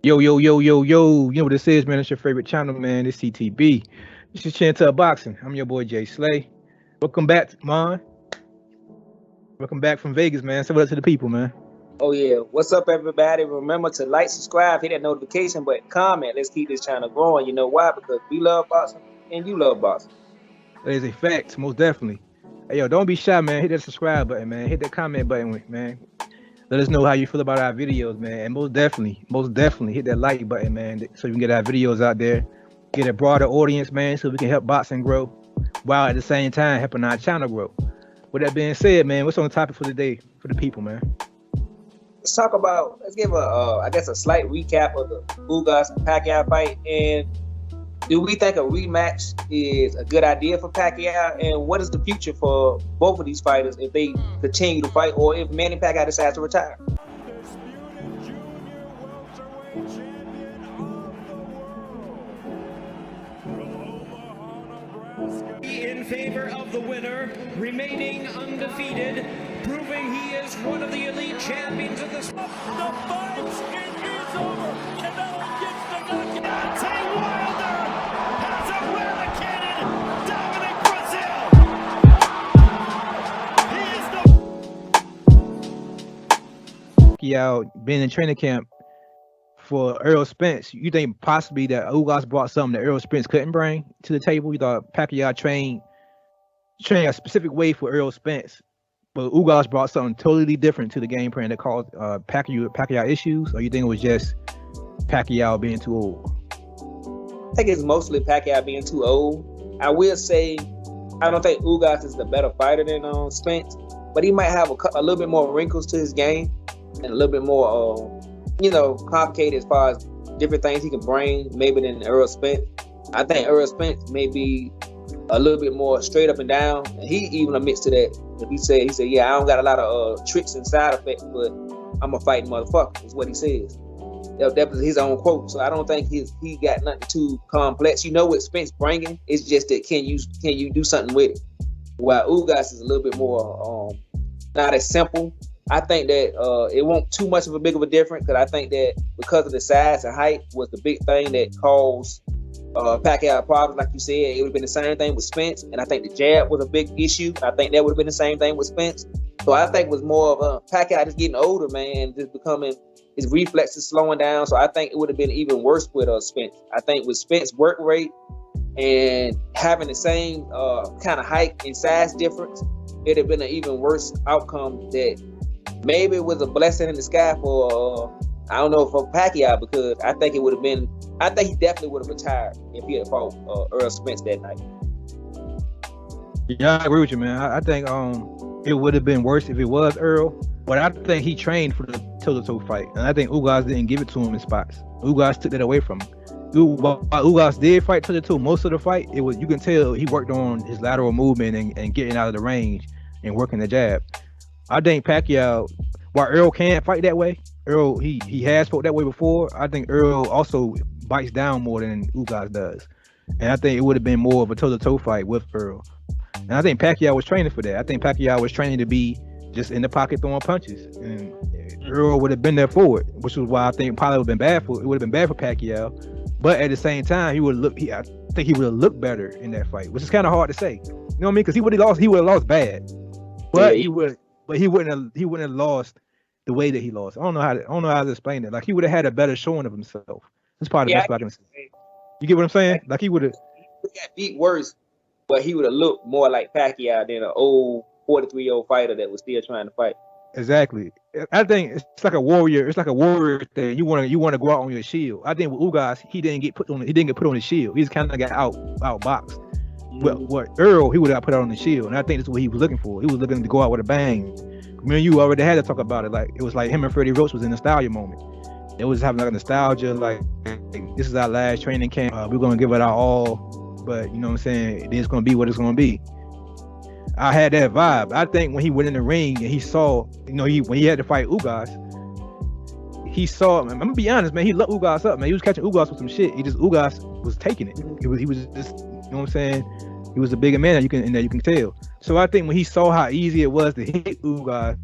Yo, yo, yo, yo, yo. You know what this is, man. It's your favorite channel, man. It's CTB. This is Chin Boxing. I'm your boy Jay Slay. Welcome back, man. Welcome back from Vegas, man. Say what up to the people, man. Oh yeah, what's up, everybody? Remember to like, subscribe, hit that notification button, comment. Let's keep this channel growing. You know why? Because we love boxing and you love boxing. That is a fact, most definitely. Hey, yo, don't be shy, man. Hit that subscribe button, man. Hit that comment button, man. Let us know how you feel about our videos, man. And most definitely hit that like button, man, so we can get our videos out there, get a broader audience, man, so we can help boxing grow while at the same time helping our channel grow. With that being said, man, what's on the topic for the day for the people, man? Let's give a slight recap of the Ugas and Pacquiao fight. And do we think a rematch is a good idea for Pacquiao? And what is the future for both of these fighters if they continue to fight, or if Manny Pacquiao decides to retire? In favor of the winner, remaining undefeated, proving he is one of the elite champions of the sport. The fight, it is over. Canelo gets the knockout. Tay Wilder has eradicated Dominic Brazil. He is the Pacquiao being in training camp for Earl Spence. You think possibly that Ugas brought something that Earl Spence couldn't bring to the table? You thought Pacquiao trained a specific way for Earl Spence, but Ugas brought something totally different to the game plan that caused Pacquiao issues, or you think it was just Pacquiao being too old? I think it's mostly Pacquiao being too old. I will say I don't think Ugas is the better fighter than Spence, but he might have a little bit more wrinkles to his game and a little bit more, complicated as far as different things he can bring maybe than Earl Spence. I think Earl Spence may be a little bit more straight up and down. And he even admits to that. If he said, yeah, I don't got a lot of tricks and side effects, but I'm a fighting motherfucker, is what he says. That was his own quote. So I don't think he got nothing too complex. You know what Spence bringing? It's just that can you do something with it? While Ugas is a little bit more not as simple. I think that it won't too much of a big of a difference, because I think that because of the size and height was the big thing that caused Pacquiao problems. Like you said, it would have been the same thing with Spence, and I think the jab was a big issue. I think that would have been the same thing with Spence. So I think it was more of Pacquiao just getting older, man, just becoming his reflexes slowing down. So I think it would have been even worse with Spence. I think with Spence work rate and having the same kind of height and size difference, it'd have been an even worse outcome. That maybe it was a blessing in the sky for I don't know, for Pacquiao, because I think it would have been. I think he definitely would have retired if he had fought Earl Spence that night. Yeah, I agree with you, man. I think it would have been worse if it was Earl, but I think he trained for the toe-to-toe fight, and I think Ugas didn't give it to him in spots. Ugas took that away from him. While Ugas did fight toe-to-toe most of the fight, it was, you can tell he worked on his lateral movement and getting out of the range and working the jab. I think Pacquiao, while Earl can't fight that way, Earl he has fought that way before. I think Earl also bites down more than Ugas does, and I think it would have been more of a toe-to-toe fight with Earl. And I think Pacquiao was training for that. I think Pacquiao was training to be just in the pocket throwing punches, and Earl would have been there for it, which was why I think probably would have been bad for Pacquiao. But at the same time, I think he would have looked better in that fight, which is kind of hard to say. You know what I mean? Because he would have lost bad, but he wouldn't have lost the way that he lost. I don't know how to explain it. Like, he would have had a better showing of himself. That's probably the best way I can say. You get what I'm saying? Like, he would have got beat worse, but he would have looked more like Pacquiao than an old 43-year-old fighter that was still trying to fight. Exactly. I think it's like a warrior. It's like a warrior thing. You want to go out on your shield. I think with Ugas, he didn't get put on his shield. He just kind of got outboxed. But what Earl, he would have put out on the shield, and I think that's what he was looking for. He was looking to go out with a bang. Me and you already had to talk about it. Like, it was like him and Freddie Roach was in a nostalgia moment. It was having like a nostalgia, like, this is our last training camp. We're gonna give it our all, but you know what I'm saying, it's gonna be what it's gonna be. I had that vibe. I think when he went in the ring and he saw, when he had to fight Ugas, he saw. I'm gonna be honest, man. He looked Ugas up, man. He was catching Ugas with some shit. Ugas was taking it. He was just, you know what I'm saying. He was a bigger man that you can tell. So I think when he saw how easy it was to hit Ugas,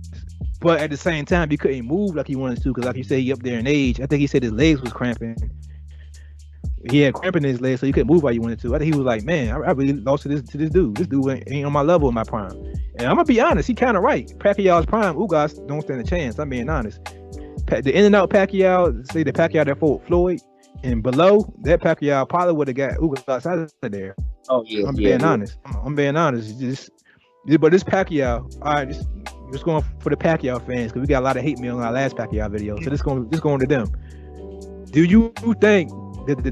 But at the same time, he couldn't move like he wanted to because, like you said, he up there in age. I think he said his legs was cramping. He had cramping in his legs, so he couldn't move like he wanted to. I think he was like, man, I really lost to this dude. This dude ain't on my level in my prime. And I'm gonna be honest, he kind of right. Pacquiao's prime, Ugas don't stand a chance. I'm being honest. The in and out Pacquiao, say the Pacquiao that fought Floyd, and below that Pacquiao probably would have got Ugas out of there. Oh yeah, I'm being honest. I'm being honest. But this Pacquiao, all right, just going for the Pacquiao fans because we got a lot of hate mail on our last Pacquiao video. So this going to them. Do you think that the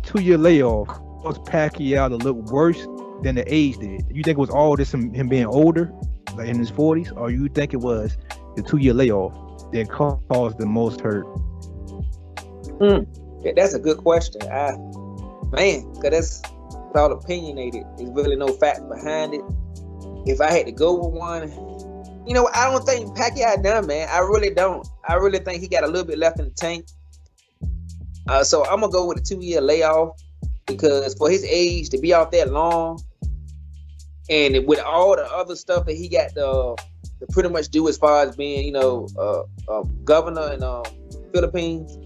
2-year layoff caused Pacquiao to look worse than the age did? You think it was all this him being older, like in his 40s, or you think it was the 2-year layoff that caused the most hurt? Yeah, that's a good question. Because that's all opinionated. There's really no facts behind it. If I had to go with one, I don't think Pacquiao done, man. I really don't. I really think he got a little bit left in the tank. So I'm gonna go with the 2-year layoff because for his age to be out that long, and with all the other stuff that he got to pretty much do as far as being, governor in Philippines,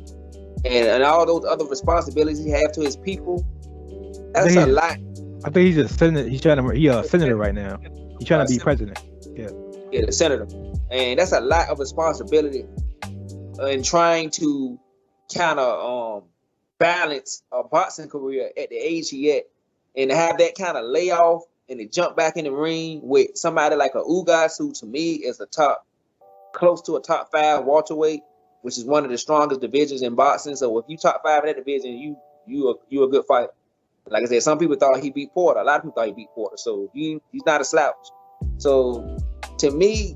and all those other responsibilities he have to his people, that's a lot. I think he's a senator. He's a senator right now. He's trying to be president. Yeah, the senator, and that's a lot of responsibility in trying to kind of balance a boxing career at the age he at, and to have that kind of layoff and to jump back in the ring with somebody like a Ugas, who to me is close to a top 5 welterweight, which is one of the strongest divisions in boxing. So if you top 5 in that division, you a good fighter. Like I said, some people thought he beat Porter. A lot of people thought he beat Porter. So he's not a slouch. So to me,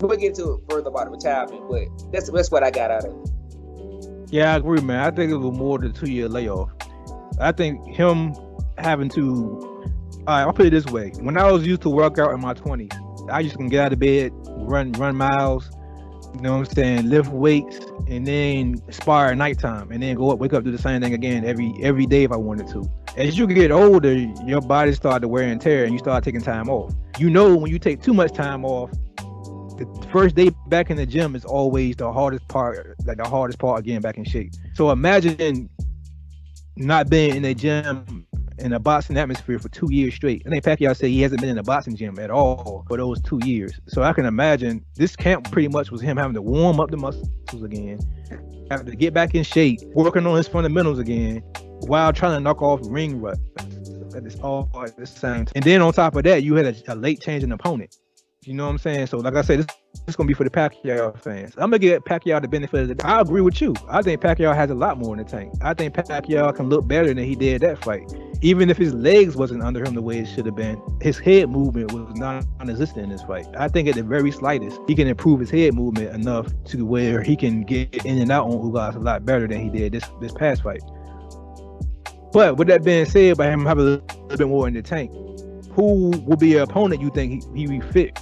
we'll get into it further about the retirement, but that's what I got out of it. Yeah, I agree, man. I think it was more than 2-year layoff. I think him having to. All right, I'll put it this way. When I was used to work out in my 20s, I used to get out of bed, run miles, you know what I'm saying, lift weights, and then spar at nighttime, and then wake up, do the same thing again every day if I wanted to. As you get older, your body started to wear and tear, and you start taking time off. When you take too much time off, the first day back in the gym is always the hardest part, of getting back in shape. So imagine not being in a gym in a boxing atmosphere for 2 years straight. I think Pacquiao said he hasn't been in a boxing gym at all for those 2 years. So I can imagine this camp pretty much was him having to warm up the muscles again, having to get back in shape, working on his fundamentals again, while trying to knock off ring ruts at the same time. And then on top of that, you had a late changing opponent. You know what I'm saying? So like I said, this is going to be for the Pacquiao fans. I'm going to give Pacquiao the benefit of the doubt. I agree with you. I think Pacquiao has a lot more in the tank. I think Pacquiao can look better than he did that fight. Even if his legs wasn't under him the way it should have been, his head movement was non-existent in this fight. I think at the very slightest, he can improve his head movement enough to where he can get in and out on Ugas a lot better than he did this past fight. But with that being said, by him having a little bit more in the tank, who will be an opponent you think he fit